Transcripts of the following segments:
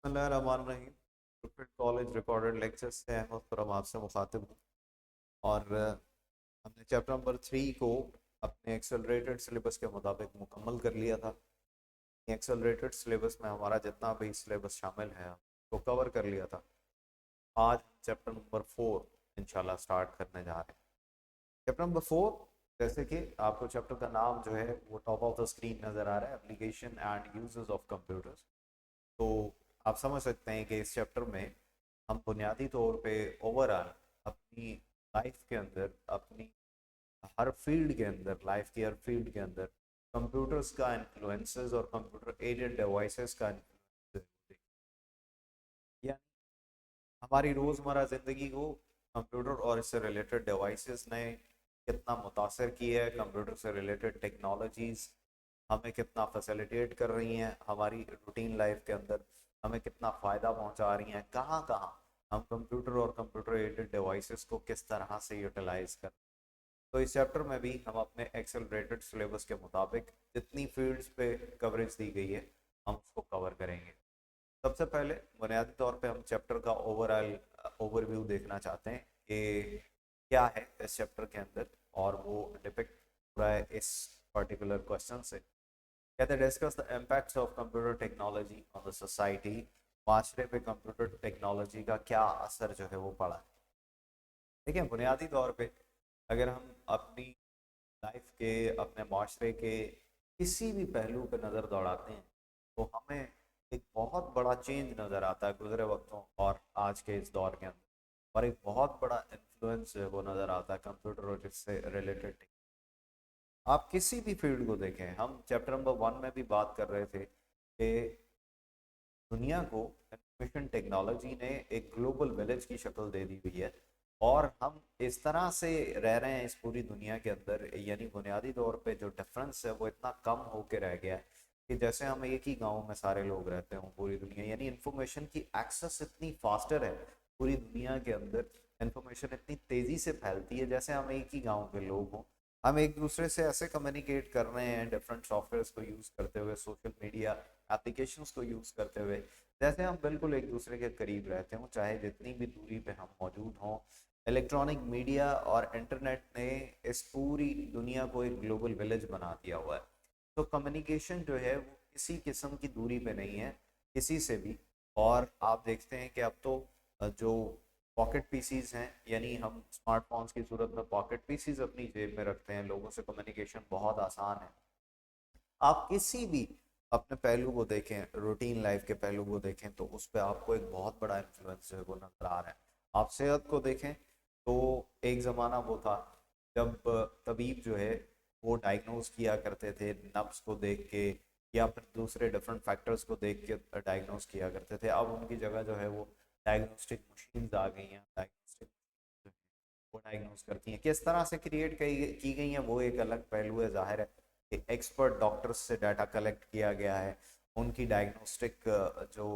बिस्मिल्लाहिर्रहमानिर्रहीम। Profit college recorded lectures से अहमद खुरम आपसे मुखातिब हूँ। और हमने चैप्टर नंबर 3 को अपने एक्सेलरेटेड सिलेबस के मुताबिक मुकम्मल कर लिया था। एक्सेलरेटेड सिलेबस में हमारा जितना भी सिलेबस शामिल है वो कवर कर लिया था। आज चैप्टर नंबर 4 इंशाल्लाह स्टार्ट करने जा रहे हैं। चैप्टर नंबर 4, जैसे कि आपको चैप्टर का नाम जो है वो टॉप ऑफ द स्क्रीन नज़र आ रहा है, application and uses of computers. तो आप समझ सकते हैं कि इस चैप्टर में हम बुनियादी तौर पे ओवरऑल अपनी लाइफ के अंदर, अपनी हर फील्ड के अंदर, लाइफ की हर फील्ड के अंदर कंप्यूटर्स का इन्फ्लुएंसेस और कंप्यूटर एडेड डिवाइसेस का इन्फ्लुएंस, या हमारी रोज़मर्रा ज़िंदगी को कंप्यूटर और इससे रिलेटेड डिवाइसेस ने कितना मुतासर किया है। कंप्यूटर से रिलेटेड टेक्नोलॉजीज़ हमें कितना फैसिलिटेट कर रही हैं हमारी रूटीन लाइफ के अंदर, हमें कितना फ़ायदा पहुंचा रही हैं, कहाँ कहाँ हम कंप्यूटर और कंप्यूटर एडेड डिवाइसेस को किस तरह से यूटिलाइज कर। तो इस चैप्टर में भी हम अपने एक्सेलरेटेड सिलेबस के मुताबिक जितनी फील्ड्स पे कवरेज दी गई है हम उसको कवर करेंगे। सबसे पहले बुनियादी तौर पे हम चैप्टर का ओवरऑल ओवरव्यू देखना चाहते हैं कि क्या है इस चैप्टर के अंदर, और वो डिपिक्ट हो रहा है इस पर्टिकुलर क्वेश्चन से। कहते हैं discuss the impacts of computer technology on the society. माशरे पे कंप्यूटर टेक्नोलॉजी का क्या असर जो है वो पड़ा है। देखिए, बुनियादी तौर पे अगर हम अपनी लाइफ के, अपने माशरे के किसी भी पहलू पर नज़र दौड़ाते हैं तो हमें एक बहुत बड़ा चेंज नज़र आता है गुजरे वक्तों और आज के इस दौर के अंदर, और एक बहुत बड़ा इन्फ्लुएंस वो नज़र आता है कंप्यूटर और इससे रिलेटेड। आप किसी भी फील्ड को देखें, हम चैप्टर नंबर 1 में भी बात कर रहे थे कि दुनिया को इंफॉर्मेशन टेक्नोलॉजी ने एक ग्लोबल विलेज की शक्ल दे दी हुई है, और हम इस तरह से रह रहे हैं इस पूरी दुनिया के अंदर, यानी बुनियादी तौर पे जो डिफरेंस है वो इतना कम होके रह गया है कि जैसे हम एक ही गांव में सारे लोग रहते हों पूरी दुनिया, यानी इंफॉर्मेशन की एक्सेस इतनी फास्टर है पूरी दुनिया के अंदर। इंफॉर्मेशन इतनी तेज़ी से फैलती है जैसे हम एक ही गांव के लोग हों। हम एक दूसरे से ऐसे कम्युनिकेट कर रहे हैं डिफरेंट सॉफ्टवेयर्स को यूज़ करते हुए, सोशल मीडिया एप्लीकेशंस को यूज़ करते हुए, जैसे हम बिल्कुल एक दूसरे के करीब रहते हों चाहे जितनी भी दूरी पे हम मौजूद हों। इलेक्ट्रॉनिक मीडिया और इंटरनेट ने इस पूरी दुनिया को एक ग्लोबल विलेज बना दिया हुआ है। तो कम्युनिकेशन जो है वो किसी किस्म की दूरी पे नहीं है किसी से भी। और आप देखते हैं कि अब तो जो पॉकेट पीसीज हैं, यानी हम स्मार्टफोन्स की सूरत में पॉकेट पीसीज अपनी जेब में रखते हैं, लोगों से कम्युनिकेशन बहुत आसान है। आप किसी भी अपने पहलू को देखें, रूटीन लाइफ के पहलू को देखें, तो उस पर आपको एक बहुत बड़ा इन्फ्लुएंस जो है वो नजर आ रहा है। आप सेहत को देखें तो एक ज़माना वो था जब तबीब जो है वो डायग्नोज किया करते थे नब्स को देख के, या फिर दूसरे डिफरेंट फैक्टर्स को देख के डायग्नोज किया करते थे। अब उनकी जगह जो है वो डायग्नोस्टिक मशीन्स आ गई हैं। डायग्नोस्टिक वो डायग्नोज करती हैं, किस तरह से क्रिएट की गई हैं वो एक अलग पहलू है। जाहिर है एक्सपर्ट डॉक्टर्स से डाटा कलेक्ट किया गया है, उनकी डायग्नोस्टिक जो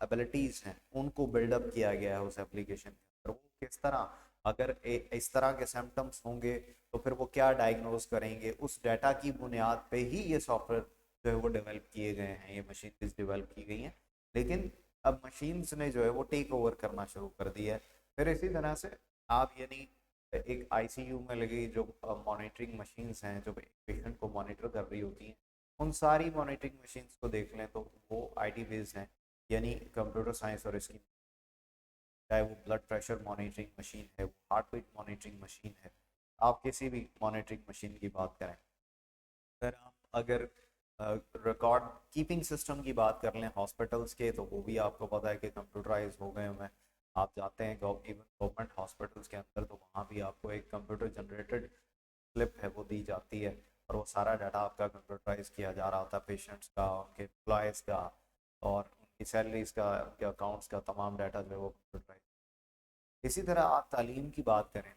एबिलिटीज़ हैं उनको बिल्डअप किया गया है उस एप्लीकेशन के अंदर। वो किस तरह, अगर इस तरह के सिम्टम्स होंगे तो फिर वो क्या डायग्नोज करेंगे, उस डाटा की बुनियाद पे ही ये सॉफ्टवेयर जो है वो डेवलप किए गए हैं, ये मशीन डेवलप की गई हैं। लेकिन अब मशीन्स ने जो है वो टेक ओवर करना शुरू कर दिया है। फिर इसी तरह से आप, यानी एक आईसीयू में लगी जो मॉनिटरिंग मशीन्स हैं जो पेशेंट को मॉनिटर कर रही होती हैं, उन सारी मॉनिटरिंग मशीन्स को देख लें तो वो आईटी बेस्ड हैं, यानी कंप्यूटर साइंस। और इसकी चाहे वो ब्लड प्रेशर मॉनिटरिंग मशीन है, वो हार्ट बीट मॉनिटरिंग मशीन है, आप किसी भी मॉनिटरिंग मशीन की बात करें। फिर आप अगर रिकॉर्ड कीपिंग सिस्टम की बात कर लें हॉस्पिटल्स के, तो वो भी आपको पता है कि कंप्यूटराइज हो गए हुए हैं। आप जाते हैं इवन गवर्नमेंट हॉस्पिटल्स के अंदर तो वहाँ भी आपको एक कंप्यूटर जनरेटेड स्लिप है वो दी जाती है, और वो सारा डाटा आपका कंप्यूटराइज किया जा रहा होता है, पेशेंट्स का, उनके एम्प्लॉयज़ का, और उनकी सैलरीज का, उनके अकाउंट्स का तमाम डाटा जो है वो कंप्यूटराइज। इसी तरह आप तालीम की बात करें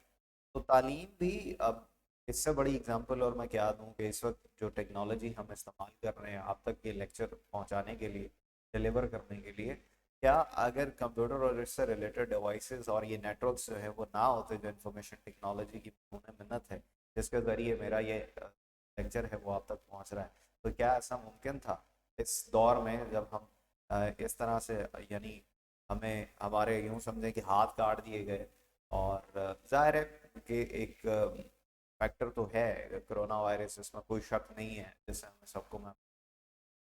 तो तालीम भी अब इससे बड़ी एग्जांपल और मैं क्या दूं कि इस वक्त जो टेक्नोलॉजी हम इस्तेमाल कर रहे हैं आप तक ये लेक्चर पहुंचाने के लिए, डिलीवर करने के लिए, क्या अगर कंप्यूटर और इससे रिलेटेड डिवाइसेस और ये नेटवर्क्स जो है वो ना होते, जो इंफॉर्मेशन टेक्नोलॉजी की खून मिन्नत है जिसके ज़रिए मेरा ये लेक्चर है वो आप तक पहुंच रहा है, तो क्या ऐसा मुमकिन था इस दौर में जब हम इस तरह से यानी हमें हमारे यूं समझें कि हाथ काट दिए गए। और जाहिर है कि एक फैक्टर तो है कोरोना वायरस, इसमें कोई शक नहीं है, जैसे हमें सबको मैं,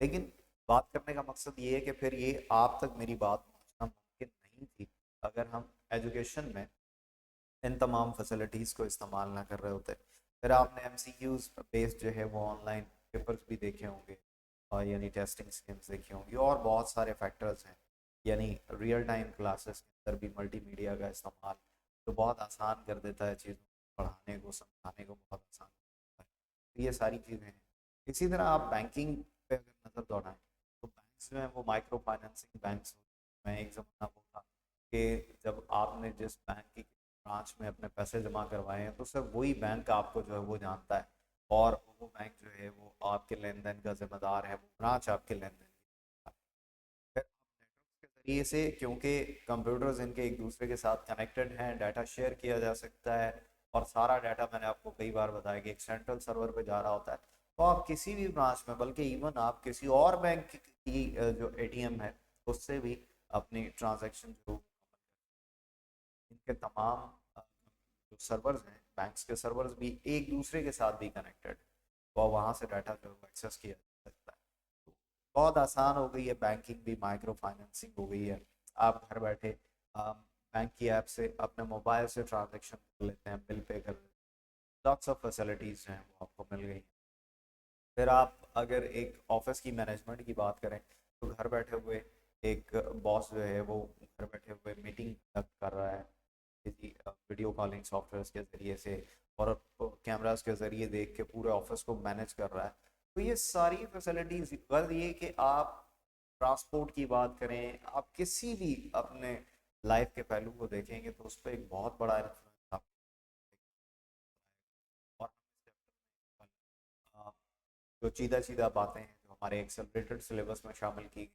लेकिन बात करने का मकसद ये है कि फिर ये आप तक मेरी बात पहुंचना मुमकिन नहीं थी अगर हम एजुकेशन में इन तमाम फैसिलिटीज़ को इस्तेमाल ना कर रहे होते। फिर आपने एमसीक्यूज बेस्ड जो है वो ऑनलाइन पेपर्स भी देखे होंगे, और यानी टेस्टिंग स्कीम्स देखी होंगी, और बहुत सारे फैक्टर्स हैं, यानी रियल टाइम क्लासेस के अंदर भी मल्टीमीडिया का इस्तेमाल जो बहुत आसान कर देता है चीज़ों को पढ़ाने को, समझाने को बहुत आसान करता है। तो ये सारी चीज़ें हैं। इसी तरह आप बैंकिंग पे अगर नज़र दौड़ाएं तो बैंक्स जो हैं वो माइक्रो फाइनेंसिंग बैंक्स। मैं एक ज़माना बोला कि जब आपने जिस बैंक की ब्रांच में अपने पैसे जमा करवाए हैं तो सिर्फ वही बैंक आपको जो है वो जानता है, और वो बैंक जो है वो आपके लेन देन का जिम्मेदार है, वो ब्रांच आपके लेन देन की। फिर आप नेटवर्क के जरिए से, क्योंकि कंप्यूटर्स इनके एक दूसरे के साथ कनेक्टेड हैं, डाटा शेयर किया जा सकता है, और सारा डाटा मैंने आपको कई बार बताया कि एक सेंट्रल सर्वर पे जा रहा होता है। तो आप किसी भी ब्रांच में, बल्कि इवन आप किसी और बैंक की जो एटीएम है उससे भी अपनी ट्रांजैक्शन जो इनके तमाम जो सर्वर्स हैं, बैंक्स के सर्वर्स भी एक दूसरे के साथ भी कनेक्टेड, और वहाँ से डाटा जो है एक्सेस किया जा सकता है। तो बहुत आसान हो गई है बैंकिंग भी, माइक्रो फाइनेंसिंग हो गई है। आप घर बैठे बैंक की ऐप से अपने मोबाइल से ट्रांजेक्शन कर लेते हैं, बिल पे कर लेते हैं, लॉट्स ऑफ फैसिलिटीज़ जो हैं वो आपको मिल गई। फिर आप अगर एक ऑफिस की मैनेजमेंट की बात करें तो घर बैठे हुए एक बॉस जो है वो घर बैठे हुए मीटिंग कर रहा है किसी वीडियो कॉलिंग सॉफ्टवेयर के ज़रिए से, और कैमरास के ज़रिए देख के पूरे ऑफिस को मैनेज कर रहा है। तो ये सारी फैसिलिटीज़, बस ये कि आप ट्रांसपोर्ट की बात करें, आप किसी भी अपने लाइफ के पहलू को देखेंगे तो उस पर एक बहुत बड़ा इन्फ्लुएंस आप, और जो सीधा सीधा बातें हैं जो हमारे एक्सेलरेटेड सिलेबस में शामिल की गई,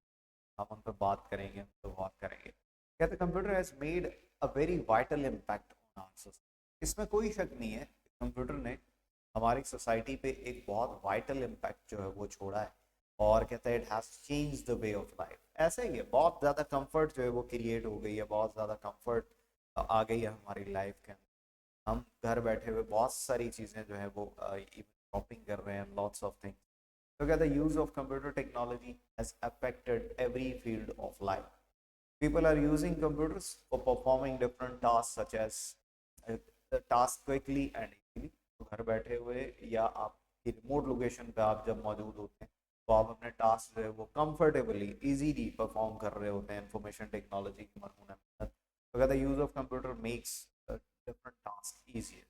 हम उन पर बात करेंगे, उन पर गौर करेंगे। कहते computer has made a very vital impact on our society. इसमें कोई शक नहीं है कंप्यूटर ने हमारी सोसाइटी पे एक बहुत वाइटल इम्पैक्ट जो है वो छोड़ा है। और कहता है it has change the way of life. ऐसा ही है, बहुत ज़्यादा कंफर्ट जो है वो क्रिएट हो गई है, बहुत ज़्यादा कंफर्ट आ गई है हमारी लाइफ के अंदर। हम घर बैठे हुए बहुत सारी चीज़ें जो है वो शॉपिंग कर रहे हैं, लॉट्स ऑफ थिंग्स। तो कहता है use of computer technology has affected every field of life. People are using computers for performing different tasks such as the task quickly and easily। तो घर बैठे हुए या आपकी रिमोट लोकेशन पे आप जब मौजूद होते हैं तो आप अपने टास्क जो है वो कंफर्टेबली इजीली परफॉर्म कर रहे होते हैं इंफॉर्मेशन टेक्नोलॉजी की मदद। तो कहता है use of computer makes different task easier.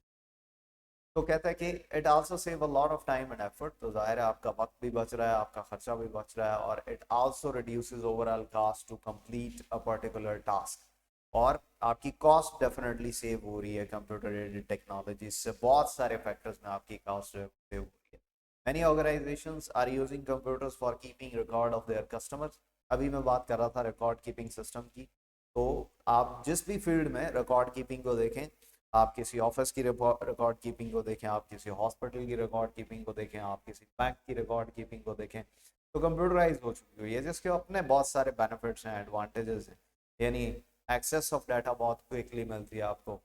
तो कहता है कि it also save a lot of time and effort. तो जाहिर है आपका वक्त भी बच रहा है, आपका खर्चा भी बच रहा है, और it also reduces overall cost to complete a particular task. और आपकी कॉस्ट डेफिनेटली सेव हो रही है कंप्यूटर एडेड टेक्नोलॉजी से, बहुत सारे फैक्टर्स में आपकी कॉस्ट सेव हो रही है। Many organizations are using computers for keeping record of their customers। अभी मैं बात कर रहा था रिकॉर्ड कीपिंग सिस्टम की। तो आप जिस भी फील्ड में रिकॉर्ड कीपिंग को देखें, आप किसी ऑफिस की रिकॉर्ड कीपिंग को देखें, आप किसी हॉस्पिटल की रिकॉर्ड कीपिंग को देखें, आप किसी बैंक की रिकॉर्ड कीपिंग को देखें, तो कंप्यूटराइज हो चुकी हुई है, जिसके अपने बहुत सारे बेनिफिट्स हैं, एडवांटेजेस हैं। यानी एक्सेस ऑफ डाटा बहुत क्विकली मिलती है आपको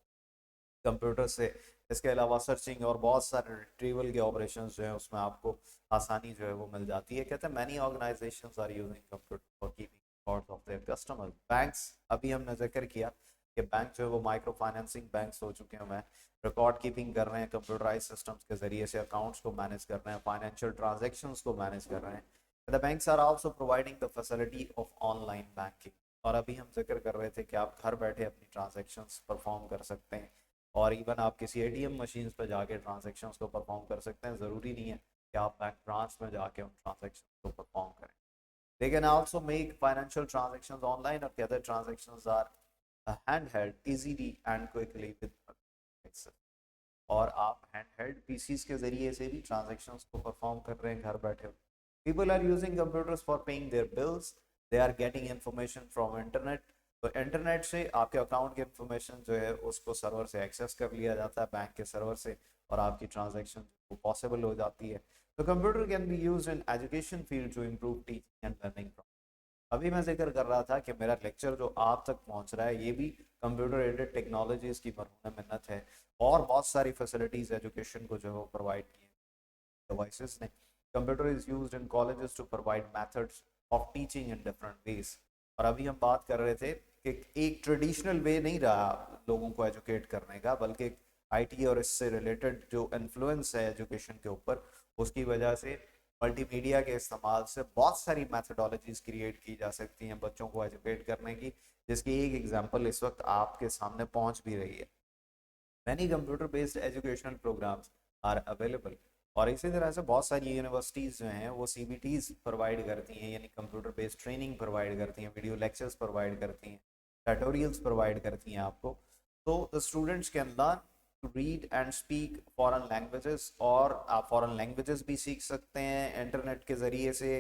कंप्यूटर से। इसके अलावा सर्चिंग और बहुत सारे रिट्रीवल के ऑपरेशन जो है उसमें आपको आसानी जो है वो मिल जाती है। कहते हैं many organisations are using computer for keeping records of their customers. Banks, अभी हमने जिक्र किया कि बैंक जो है वो माइक्रो फाइनेंसिंग बैंक्स हो चुके हैं, रिकॉर्ड कीपिंग कर रहे हैं कंप्यूटराइज सिस्टम्स के जरिए से, अकाउंट्स को मैनेज कर रहे हैं, फाइनेंशियल ट्रांजेक्शन्स को मैनेज कर रहे हैं। The banks are also providing the facility of online banking. और अभी हम जिक्र कर रहे थे कि आप घर बैठे अपनी ट्रांजेक्शन्स परफॉर्म कर सकते हैं, और इवन आप किसी एटीएम मशीन पर जाके ट्रांजेक्शन्स को परफॉर्म कर सकते हैं। ज़रूरी नहीं है कि आप बैंक ब्रांच में जाके उन ट्रांजेक्शन को परफॉर्म करें। They can also make financial transactions online, और the other transactions are handheld easily and quickly with Excel। और आप हैंडहेल्ड पीसीज के जरिए से भी ट्रांजेक्शन्स को परफॉर्म कर रहे हैं घर बैठे हुए। People are using computers for paying their bills, they are getting information from internet. तो इंटरनेट से आपके अकाउंट की इंफॉर्मेशन जो है उसको सर्वर से एक्सेस कर लिया जाता है, बैंक के सर्वर से, और आपकी ट्रांजेक्शन पॉसिबल हो जाती है। तो computer can be used in education field to improve teaching and learning. अभी मैं जिक्र कर रहा था कि मेरा लेक्चर जो आप तक पहुंच रहा है ये भी कंप्यूटर एडेड टेक्नोलॉजीज की मरहूम मिन्नत है, और बहुत सारी फैसिलिटीज एजुकेशन को जो है वो प्रोवाइड की डिवाइसेस ने। Computer is used in colleges to provide methods of teaching in different ways. और अभी हम बात कर रहे थे कि एक ट्रेडिशनल वे नहीं रहा लोगों को एजुकेट करने का, बल्कि आईटी और इससे रिलेटेड जो इन्फ्लुएंस है एजुकेशन के ऊपर, उसकी वजह से मल्टीमीडिया के इस्तेमाल से बहुत सारी मैथडोलॉजीज क्रिएट की जा सकती हैं बच्चों को एजुकेट करने की, जिसकी एक एग्जांपल इस वक्त आपके सामने पहुंच भी रही है। Many computer based educational programmes are available. और इसी तरह से बहुत सारी यूनिवर्सिटीज़ जो हैं वो सीबीटीज प्रोवाइड करती हैं, यानी कंप्यूटर बेस्ड ट्रेनिंग प्रोवाइड करती हैं, वीडियो लेक्चर्स प्रोवाइड करती हैं, ट्यूटोरियल्स प्रोवाइड करती हैं आपको। तो the students can learn to read and speak foreign languages, और आप फॉरेन लैंग्वेजेस भी सीख सकते हैं इंटरनेट के ज़रिए से।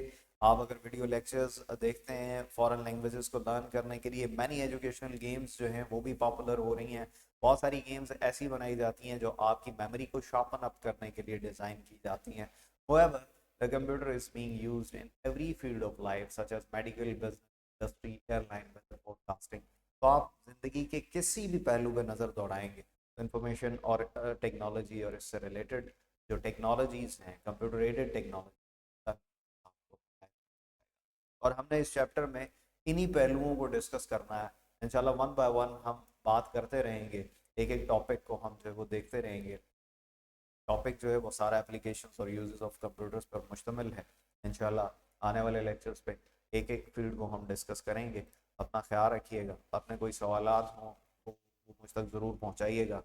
आप अगर वीडियो लेक्चर्स देखते हैं फॉरेन लैंग्वेजेस को लर्न करने के लिए, मैनी एजुकेशनल गेम्स जो हैं वो भी पॉपुलर हो रही हैं। बहुत सारी गेम्स ऐसी बनाई जाती हैं जो आपकी मेमोरी को शार्पन अप करने के लिए डिज़ाइन की जाती हैं। However, the computer is being used in every field of life such as medical, business, industry, airline, weather forecasting। तो आप जिंदगी के किसी भी पहलू पर नज़र दौड़ाएंगे तो इंफॉर्मेशन और टेक्नोलॉजी और इससे रिलेटेड जो टेक्नोलॉजीज हैं, कंप्यूटर एडेड टेक्नोलॉजी, और हमने इस चैप्टर में इन्हीं पहलुओं को डिस्कस करना है। इंशाल्लाह वन बाय वन हम बात करते रहेंगे, एक एक टॉपिक को हम जो है वो देखते रहेंगे। टॉपिक जो है वो सारा एप्लीकेशंस और यूजेस ऑफ कंप्यूटर्स पर मुश्तमिल है। इंशाल्लाह आने वाले लेक्चर्स पे एक एक फील्ड को हम डिस्कस करेंगे। अपना ख्याल रखिएगा, अपने कोई सवालात हों वो मुझ तक ज़रूर पहुँचाइएगा।